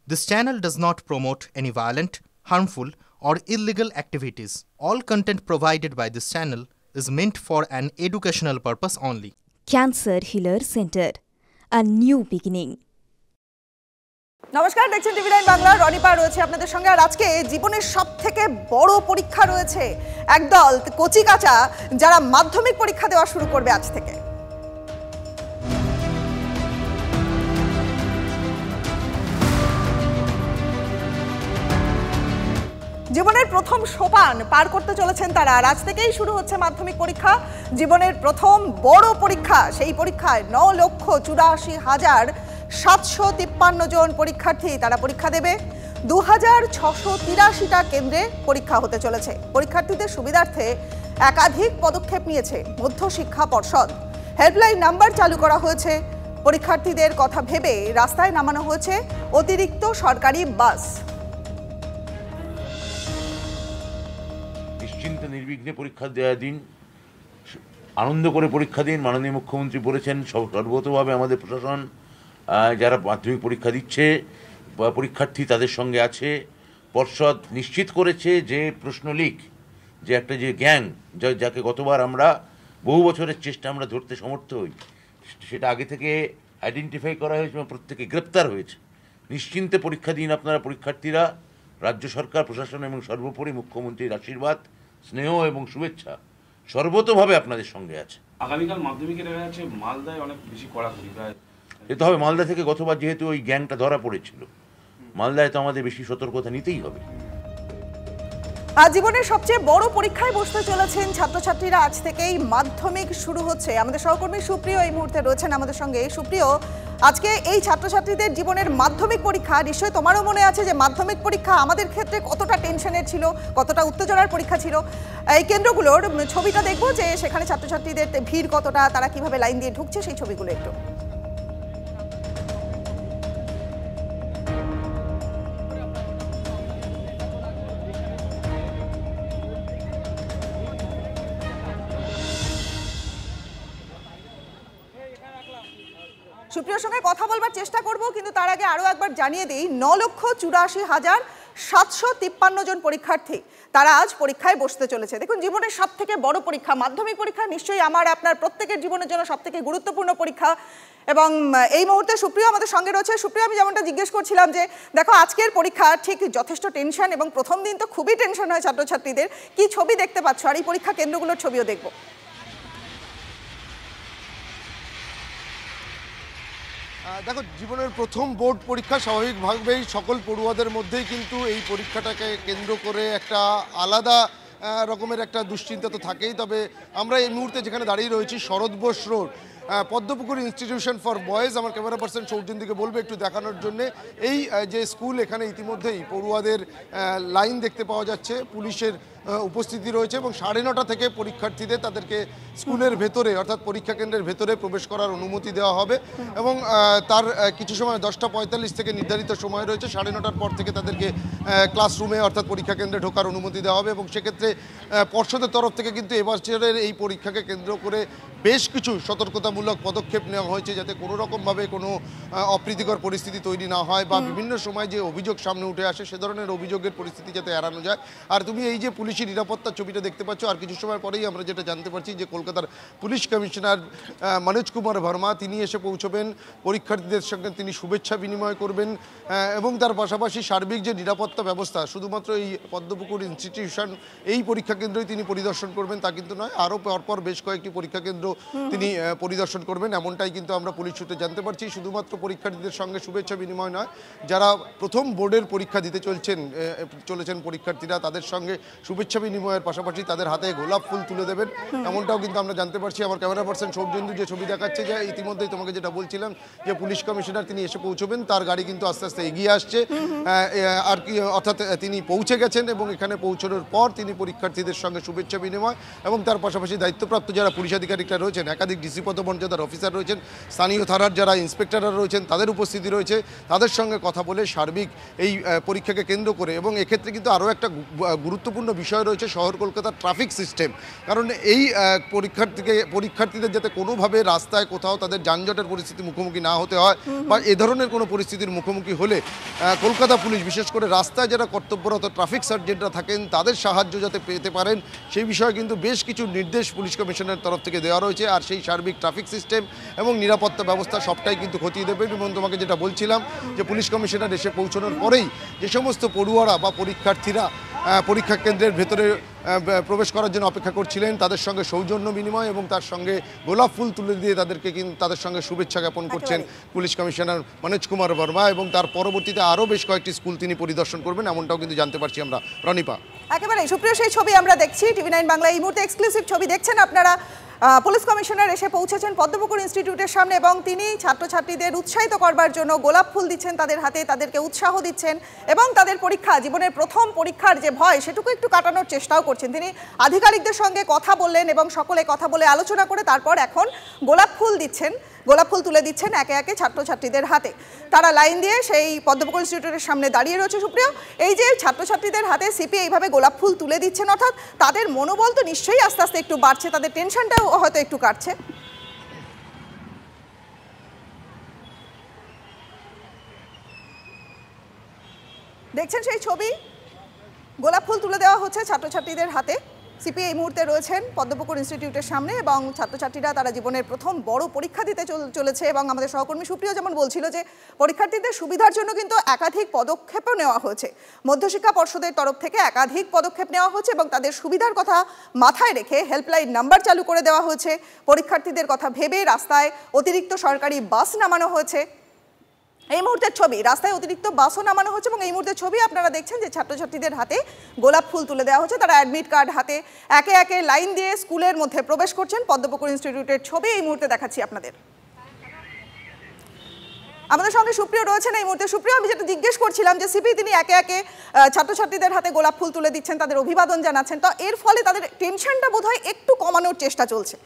This channel does not promote any violent, harmful, or illegal activities. All content provided by this channel is meant for an educational purpose only. Cancer Healer Center, a new beginning. নমস্কার, দেখছেন টিভি9 বাংলা। রনিপা রয়েছে আপনাদের সঙ্গে। আর আজকে জীবনের সবথেকে বড় পরীক্ষা রয়েছে একদল কচি কাঁচা যারা মাধ্যমিক পরীক্ষা দেওয়া শুরু করবে আজ থেকে। জীবনের প্রথম সোপান পার করতে চলেছেন তারা। আজ থেকেই শুরু হচ্ছে মাধ্যমিক পরীক্ষা, জীবনের প্রথম বড় পরীক্ষা। সেই পরীক্ষায় 9,84,753 জন পরীক্ষার্থী তারা পরীক্ষা দেবে। 2,683টা কেন্দ্রে পরীক্ষা হতে চলেছে। পরীক্ষার্থীদের সুবিধার্থে একাধিক পদক্ষেপ নিয়েছে মধ্যশিক্ষা পর্ষদ। হেল্পলাইন নাম্বার চালু করা হয়েছে। পরীক্ষার্থীদের কথা ভেবে রাস্তায় নামানো হয়েছে অতিরিক্ত সরকারি বাস। নিশ্চিন্তে নির্বিঘ্নে পরীক্ষা দেওয়া দিন, আনন্দ করে পরীক্ষা দিন। মাননীয় মুখ্যমন্ত্রী বলেছেন সর্বতভাবে আমাদের প্রশাসন যারা মাধ্যমিক পরীক্ষা দিচ্ছে বা পরীক্ষার্থী তাদের সঙ্গে আছে। পর্ষদ নিশ্চিত করেছে যে প্রশ্ন লিক যে একটা যে গ্যাং যাকে গতবার আমরা বহু বছরের চেষ্টা আমরা ধরতে সমর্থ হই, সেটা আগে থেকে আইডেন্টিফাই করা হয়েছে এবং প্রত্যেকে গ্রেপ্তার হয়েছে। নিশ্চিন্তে পরীক্ষা দিন আপনারা পরীক্ষার্থীরা। রাজ্য সরকার, প্রশাসন এবং সর্বোপরি মুখ্যমন্ত্রীর আশীর্বাদ, স্নেহ এবং শুভেচ্ছা সর্বতভাবে আপনাদের সঙ্গে আছে। আগামীকাল মাধ্যমিকে দেখা যাচ্ছে মালদায় অনেক বেশি কড়াকড়ি যেতে হবে। মালদা থেকে গতবার যেহেতু ওই গ্যাংটা ধরা পড়েছিল, মালদায় তো আমাদের বেশি সতর্কতা নিতেই হবে। আজ জীবনের সবচেয়ে বড় পরীক্ষায় বসতে চলেছেন ছাত্রছাত্রীরা। আজ থেকেই মাধ্যমিক শুরু হচ্ছে। আমাদের সহকর্মী সুপ্রিয় এই মুহূর্তে রয়েছেন আমাদের সঙ্গে। সুপ্রিয়, আজকে এই ছাত্রছাত্রীদের জীবনের মাধ্যমিক পরীক্ষা, নিশ্চয়ই তোমারও মনে আছে যে মাধ্যমিক পরীক্ষা আমাদের ক্ষেত্রে কতটা টেনশনের ছিল, কতটা উত্তেজনার পরীক্ষা ছিল। এই কেন্দ্রগুলোর ছবিটা দেখবো যে সেখানে ছাত্রছাত্রীদের ভিড় কতটা, তারা কিভাবে লাইন দিয়ে ঢুকছে, সেই ছবিগুলো একটু। সুপ্রিয়র সঙ্গে কথা বলবার চেষ্টা করব, কিন্তু তার আগে আরও একবার জানিয়ে দিই 9,84,753 জন পরীক্ষার্থী তারা আজ পরীক্ষায় বসতে চলেছে। দেখুন, জীবনের সব থেকে বড় পরীক্ষা মাধ্যমিক পরীক্ষা, নিশ্চয়ই আমার আপনার প্রত্যেকের জীবনের জন্য সব থেকে গুরুত্বপূর্ণ পরীক্ষা। এবং এই মুহূর্তে সুপ্রিয় আমাদের সঙ্গে রয়েছে। সুপ্রিয়, আমি যেমনটা জিজ্ঞেস করছিলাম যে দেখো আজকের পরীক্ষা ঠিক যথেষ্ট টেনশন, এবং প্রথম দিন তো খুবই টেনশন হয় ছাত্রছাত্রীদের। কি ছবি দেখতে পাচ্ছ, আর এই পরীক্ষা কেন্দ্রগুলোর ছবিও দেখবো। দেখো, জীবনের প্রথম বোর্ড পরীক্ষা, স্বাভাবিকভাবেই সকল পড়ুয়াদের মধ্যেই কিন্তু এই পরীক্ষাটাকে কেন্দ্র করে একটা আলাদা রকমের একটা দুশ্চিন্তা তো থাকেই। তবে আমরা এই মুহূর্তে যেখানে দাঁড়িয়ে রয়েছি Sarat Bose road, Padmapukur institution for boys, আমার ক্যামেরা পার্সন সৌর্যেন্দ্রকে বলবে একটু দেখানোর জন্য। এই যে স্কুল, এখানে ইতিমধ্যেই পড়ুয়াদের লাইন দেখতে পাওয়া যাচ্ছে, পুলিশের উপস্থিতি রয়েছে এবং 9:30 থেকে পরীক্ষার্থীদের তাদেরকে স্কুলের ভেতরে অর্থাৎ পরীক্ষা কেন্দ্রের ভেতরে প্রবেশ করার অনুমতি দেওয়া হবে। এবং তার কিছু সময় 10:45 থেকে নির্ধারিত সময় রয়েছে। 9:30 পর থেকে তাদেরকে ক্লাসরুমে অর্থাৎ পরীক্ষা কেন্দ্রে ঢোকার অনুমতি দেওয়া হবে। এবং সেক্ষেত্রে পর্ষদের তরফ থেকে কিন্তু এবছরের এই পরীক্ষাকে কেন্দ্র করে বেশ কিছু সতর্কতামূলক পদক্ষেপ নেওয়া হয়েছে, যাতে কোনো রকমভাবে কোনো অপ্রীতিকর পরিস্থিতি তৈরি না হয় বা বিভিন্ন সময় যে অভিযোগ সামনে উঠে আসে সে ধরনের অভিযোগের পরিস্থিতি যাতে এড়ানো যায়। আর তুমি এই যে পুলিশি নিরাপত্তার ছবিটা দেখতে পাচ্ছ, আর কিছু সময় পরেই আমরা যেটা জানতে পারছি যে কলকাতার পুলিশ কমিশনার মনোজ কুমার ভার্মা তিনি এসে পৌঁছবেন, পরীক্ষার্থীদের সঙ্গে তিনি শুভেচ্ছা বিনিময় করবেন এবং তার পাশাপাশি সার্বিক যে নিরাপত্তা ব্যবস্থা শুধুমাত্র এই পদ্মপুকুর ইনস্টিটিউশন এই পরীক্ষা কেন্দ্রই তিনি পরিদর্শন করবেন তা কিন্তু নয়, আরও পরপর বেশ কয়েকটি পরীক্ষা কেন্দ্র তিনি পরিদর্শন করবেন, এমনটাই কিন্তু আমরা পুলিশ সূত্রে জানতে পারছি। শুধুমাত্র পরীক্ষার্থীদের সঙ্গে শুভেচ্ছা বিনিময় নয়, যারা প্রথম বোর্ডের পরীক্ষা দিতে চলেছেন পরীক্ষার্থীরা তাদের সঙ্গে শুভেচ্ছা বিনিময়ের পাশাপাশি তাদের হাতে গোলাপ ফুল তুলে দেবেন, এমনটাও কিন্তু আমরা জানতে পারছি। আমার ক্যামেরা পার্সন সৌর্যেন্দু যে ছবি দেখাচ্ছে, যে ইতিমধ্যেই তোমাকে যেটা বলছিলাম যে পুলিশ কমিশনার তিনি এসে পৌঁছবেন, তার গাড়ি কিন্তু আস্তে আস্তে এগিয়ে আসছে আর কি, অর্থাৎ তিনি পৌঁছে গেছেন এবং এখানে পৌঁছানোর পর তিনি পরীক্ষার্থীদের সঙ্গে শুভেচ্ছা বিনিময় এবং তার পাশাপাশি দায়িত্বপ্রাপ্ত যারা পুলিশ আধিকারিকরা রয়েছেন, একাধিক ডিসি পদমর্যাদার অফিসার রয়েছেন, স্থানীয় থানার যারা ইন্সপেক্টররা রয়েছেন তাদের উপস্থিতি রয়েছে, তাদের সঙ্গে কথা বলে সার্বিক এই পরীক্ষাকে কেন্দ্র করে। এবং এক্ষেত্রে কিন্তু আরও একটা গুরুত্বপূর্ণ বিষয় রয়েছে শহর কলকাতার ট্রাফিক সিস্টেম। কারণ এই পরীক্ষার্থীদের যাতে কোনোভাবে রাস্তায় কোথাও তাদের যানজটের পরিস্থিতি মুখোমুখি না হতে হয় বা এ ধরনের কোনো পরিস্থিতির মুখোমুখি হলে কলকাতা পুলিশ বিশেষ করে রাস্তায় যারা কর্তব্যরত ট্রাফিক সার্জেন্টরা থাকেন তাদের সাহায্য যাতে পেতে পারেন সেই বিষয়ে কিন্তু বেশ কিছু নির্দেশ পুলিশ কমিশনের তরফ থেকে দেওয়া রয়েছে। আর সেই সার্বিক ট্রাফিক সিস্টেম এবং নিরাপত্তা ব্যবস্থা সবটাই কিন্তু খতিয়ে দেবেন। এবং তোমাকে যেটা বলছিলাম যে পুলিশ কমিশনার এসে পৌঁছানোর পরেই যে সমস্ত পড়ুয়ারা বা পরীক্ষার্থীরা পরীক্ষা কেন্দ্রের ভেতরে প্রবেশ করার জন্য অপেক্ষা করছিলেন তাদের সঙ্গে সৌজন্য বিনিময় এবং তার সঙ্গে গোলাপ ফুল তুলে দিয়ে তাদেরকে কিন্তু তাদের সঙ্গে শুভেচ্ছা জ্ঞাপন করছেন পুলিশ কমিশনার মনোজ কুমার বর্মা। এবং তার পরবর্তীতে আরও বেশ কয়েকটি স্কুল তিনি পরিদর্শন করবেন এমনটাও কিন্তু জানতে পারছি আমরা। রনিপা, একেবারে সুপ্রিয় সেই ছবি আমরা দেখছি TV9 বাংলা এই মুহূর্তে এক্সক্লুসিভ ছবি দেখছেন আপনারা। পুলিশ কমিশনার এসে পৌঁছেছেন পদ্মপুকুর ইনস্টিটিউটের সামনে এবং তিনি ছাত্রছাত্রীদের উৎসাহিত করবার জন্য গোলাপ ফুল দিচ্ছেন তাদের হাতে, তাদেরকে উৎসাহ দিচ্ছেন এবং তাদের পরীক্ষা জীবনের প্রথম পরীক্ষার যে ভয় সেটুকু একটু কাটানোর চেষ্টাও করছেন। তিনি আধিকারিকদের সঙ্গে কথা বললেন এবং সকলে কথা বলে আলোচনা করে তারপর এখন গোলাপ ফুল দিচ্ছেন, গোলাপ ফুল তুলে দিচ্ছেন একে একে ছাত্রছাত্রীদের হাতে। তারা লাইন দিয়ে সেই পদ্মপুকুর ইনস্টিটিউটের সামনে দাঁড়িয়ে রয়েছে। সুপ্রিয়, এই যে ছাত্রছাত্রীদের হাতে সিপি এইভাবে গোলাপ ফুল তুলে দিচ্ছেন অর্থাৎ তাদের মনোবল তো নিশ্চয়ই আস্তে আস্তে একটু বাড়ছে, তাদের টেনশনটাও হয়তো একটু কাটছে। দেখছেন সেই ছবি, গোলাপ ফুল তুলে দেওয়া হচ্ছে ছাত্রছাত্রীদের হাতে। সিপি এই মুহূর্তে রয়েছেন পদ্মপুকুর ইনস্টিটিউটের সামনে এবং ছাত্রছাত্রীরা তারা জীবনের প্রথম বড় পরীক্ষা দিতে চলেছে। এবং আমাদের সহকর্মী সুপ্রিয় যেমন বলছিল যে পরীক্ষার্থীদের সুবিধার জন্য কিন্তু একাধিক পদক্ষেপও নেওয়া হয়েছে, মধ্যশিক্ষা পর্ষদের তরফ থেকে একাধিক পদক্ষেপ নেওয়া হয়েছে এবং তাদের সুবিধার কথা মাথায় রেখে হেল্পলাইন নাম্বার চালু করে দেওয়া হয়েছে। পরীক্ষার্থীদের কথা ভেবে রাস্তায় অতিরিক্ত সরকারি বাস নামানো হয়েছে। এই মুহূর্তের ছবি, রাস্তায় অতিরিক্ত বাসও নামানো হচ্ছে এবং এই মুহূর্তের ছবি আপনারা দেখছেন যে ছাত্রছাত্রীদের হাতে গোলাপ ফুল তুলে দেওয়া হচ্ছে। তারা অ্যাডমিট কার্ড হাতে একে একে লাইন দিয়ে স্কুলের মধ্যে প্রবেশ করছেন। পদ্মপুকুর ইনস্টিটিউটের ছবি এই মুহূর্তে দেখাচ্ছি আপনাদের। আমাদের সঙ্গে সুপ্রিয় রয়েছেন এই মুহূর্তে। সুপ্রিয়, আমি যেটা জিজ্ঞেস করছিলাম যে সিপি তিনি একে একে ছাত্রছাত্রীদের হাতে গোলাপ ফুল তুলে দিচ্ছেন, তাদের অভিবাদন জানাচ্ছেন, তো এর ফলে তাদের টেনশনটা বোধহয় একটু কমানোর চেষ্টা চলছে।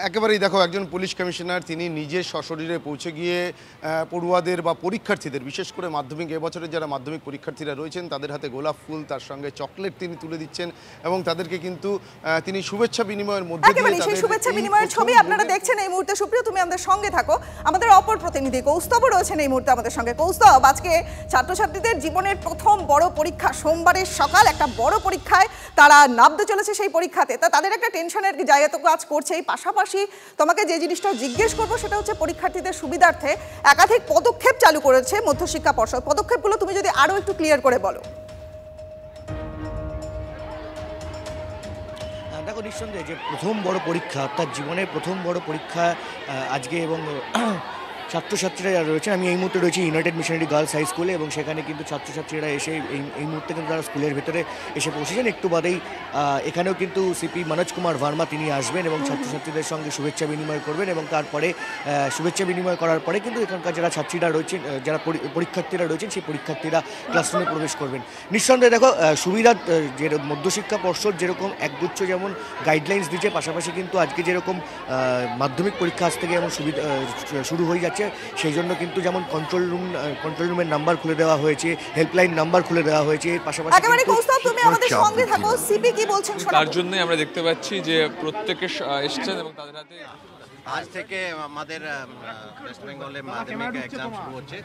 একেবারেই দেখো, একজন পুলিশ কমিশনার তিনি নিজে সশরীরে পৌঁছে গিয়ে পড়ুয়াদের বা পরীক্ষার্থীদের, বিশেষ করে মাধ্যমিক এবছরের যারা মাধ্যমিক পরীক্ষার্থীরা রয়েছেন তাদের হাতে গোলাপ ফুল তার সঙ্গে চকলেট তিনি তুলে দিচ্ছেন এবং তাদেরকে কিন্তু তিনি শুভেচ্ছা বিনিময়ের মধ্যে দিয়ে সেই শুভেচ্ছা বিনিময়ের ছবি আপনারা দেখছেন এই মুহূর্তে। সুপ্রিয়, তুমি আমাদের সঙ্গে থাকো। আমাদের অপর প্রতিনিধি কৌস্তব রয়েছেন এই মুহূর্তে আমাদের সঙ্গে। কৌস্তব, আজকে ছাত্রছাত্রীদের জীবনের প্রথম বড় পরীক্ষা, সোমবারের সকাল একটা বড় পরীক্ষায় তারা নামতে চলেছে। সেই পরীক্ষাতে তাদের একটা টেনশনের জায়গা তো কাজ করছে। এই পাশাপাশি তোমাকে যে জিনিসটা জিজ্ঞেস করবো সেটা হচ্ছে পরীক্ষার্থীদের সুবিধার্থে একাধিক পদক্ষেপ চালু করেছে মধ্যশিক্ষা পর্ষদ। পদক্ষেপগুলো তুমি যদি আরো একটু ক্লিয়ার করে বলো। দেখো, নিঃসন্দেহে যে প্রথম বড় পরীক্ষা অর্থাৎ জীবনের প্রথম বড় পরীক্ষা আজকে এবং ছাত্রছাত্রীরা যারা রয়েছেন, আমি এই মুহূর্তে রয়েছি ইউনাইটেড মিশনারি গার্লস হাই স্কুলে এবং সেখানে কিন্তু ছাত্রছাত্রীরা এসে এই মুহূর্তে কিন্তু তারা স্কুলের ভেতরে এসে পৌঁছেছেন। একটু বাদেই এখানেও কিন্তু সিপি মনোজ কুমার ভার্মা তিনি আসবেন এবং ছাত্রছাত্রীদের সঙ্গে শুভেচ্ছা বিনিময় করবেন এবং তারপরে শুভেচ্ছা বিনিময় করার পরে কিন্তু এখানকার যারা ছাত্রীরা রয়েছেন, যারা পরীক্ষার্থীরা রয়েছেন, সেই পরীক্ষার্থীরা ক্লাসরুমে প্রবেশ করবেন। নিঃসন্দেহে দেখো, সুবিধা যে মধ্যশিক্ষা পর্ষদ যেরকম একগুচ্ছ যেমন গাইডলাইন্স দিচ্ছে, পাশাপাশি কিন্তু আজকে যেরকম মাধ্যমিক পরীক্ষা আজ থেকে যেমন সুবিধা শুরু হয়ে যাচ্ছে, সেই জন্য কিন্তু যেমন কন্ট্রোল রুমের নাম্বার খুলে দেওয়া হয়েছে, হেল্পলাইন নাম্বার খুলে দেওয়া হয়েছে। পাশাপাশি একেবারে কৌস্তব, তুমি আমাদের সঙ্গে থাকো। সিপি কি বলছেন শোনাবো। তার জন্যই আমরা দেখতে পাচ্ছি যে প্রত্যেকে এসেছেন এবং তাদের হাতে আজ থেকে আমাদের ওয়েস্ট বেঙ্গলে মাধ্যমিক এক্সাম শুরু হচ্ছে।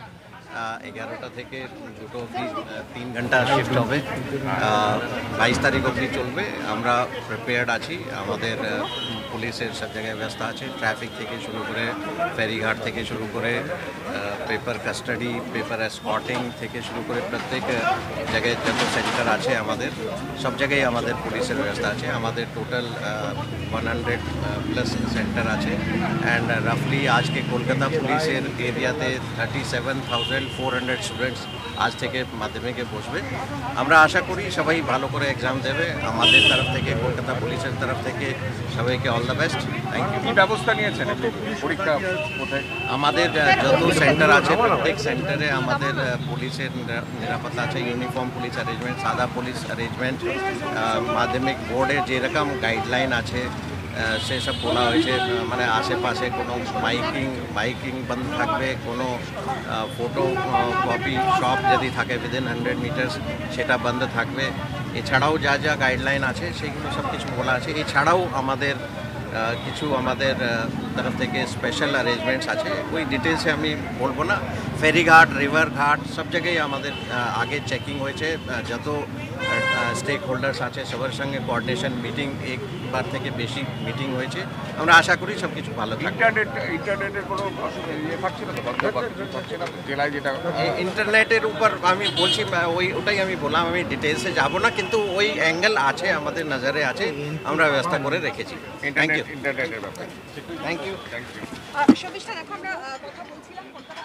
11টা থেকে 2টো অবধি 3 ঘন্টা শিফট হবে। 22 তারিখ অবধি চলবে। আমরা প্রিপেয়ার্ড আছি। আমাদের পুলিশের সব জায়গায় ব্যবস্থা আছে, ট্রাফিক থেকে শুরু করে ফেরিঘাট থেকে শুরু করে পেপার কাস্টাডি, পেপার স্পটিং থেকে শুরু করে প্রত্যেক জায়গায় যত সেন্টার আছে আমাদের সব জায়গায় আমাদের পুলিশের ব্যবস্থা আছে। আমাদের টোটাল 100+ সেন্টার আছে। অ্যান্ড রাফলি আজকে কলকাতা পুলিশের এরিয়াতে 37,400 স্টুডেন্টস আজ থেকে মাধ্যমিকে বসবে। আমরা আশা করি সবাই ভালো করে এক্সাম দেবে। আমাদের তরফ থেকে, কলকাতা পুলিশের তরফ থেকে সবাইকে all the best, thank you. কি ব্যবস্থা নিয়েছেন পরীক্ষা কোথায়? আমাদের যত সেন্টার আছে প্রত্যেক সেন্টারে আমাদের পুলিশের নিরাপত্তা আছে, ইউনিফর্ম পুলিশ অ্যারেঞ্জমেন্ট, সাদা পুলিশ অ্যারেঞ্জমেন্ট, মাধ্যমিক বোর্ডের যেরকম গাইডলাইন আছে সেসব বলা হয়েছে। মানে আশেপাশে কোনো মাইকিং বন্ধ থাকবে, কোনো ফটো কপি শপ যদি থাকে উইদিন 100 মিটার্স সেটা বন্ধ থাকবে। এছাড়াও যা যা গাইডলাইন আছে সেগুলো সব কিছু বলা আছে। এছাড়াও আমাদের কিছু আমাদের তরফ থেকে স্পেশাল অ্যারেঞ্জমেন্টস আছে, ওই ডিটেলসে আমি বলবো না। ফেরিঘাট, রিভার ঘাট সব জায়গায় আমাদের আগে চেকিং হয়েছে, যত স্টেক হোল্ডার্স আছে সবার সঙ্গে কোঅর্ডিনেশন মিটিং, একবার থেকে বেশি মিটিং হয়েছে। আমরা আশা করি সব কিছু ভালো থাকবে। ইন্টারনেটের কোনো থাকছে না তো, জেলায় যেটা ইন্টারনেটের উপর আমি বলছি, ওটাই আমি বললাম, আমি ডিটেলসে যাব না, কিন্তু ওই অ্যাঙ্গেল আছে, আমাদের নজরে আছে, আমরা ব্যবস্থা করে রেখেছি। Thank you. ইন্টারনেটের ব্যাপারে থ্যাংক ইউ। সতীশটা দেখো, আমরা কথা বলছিলাম কলকাতা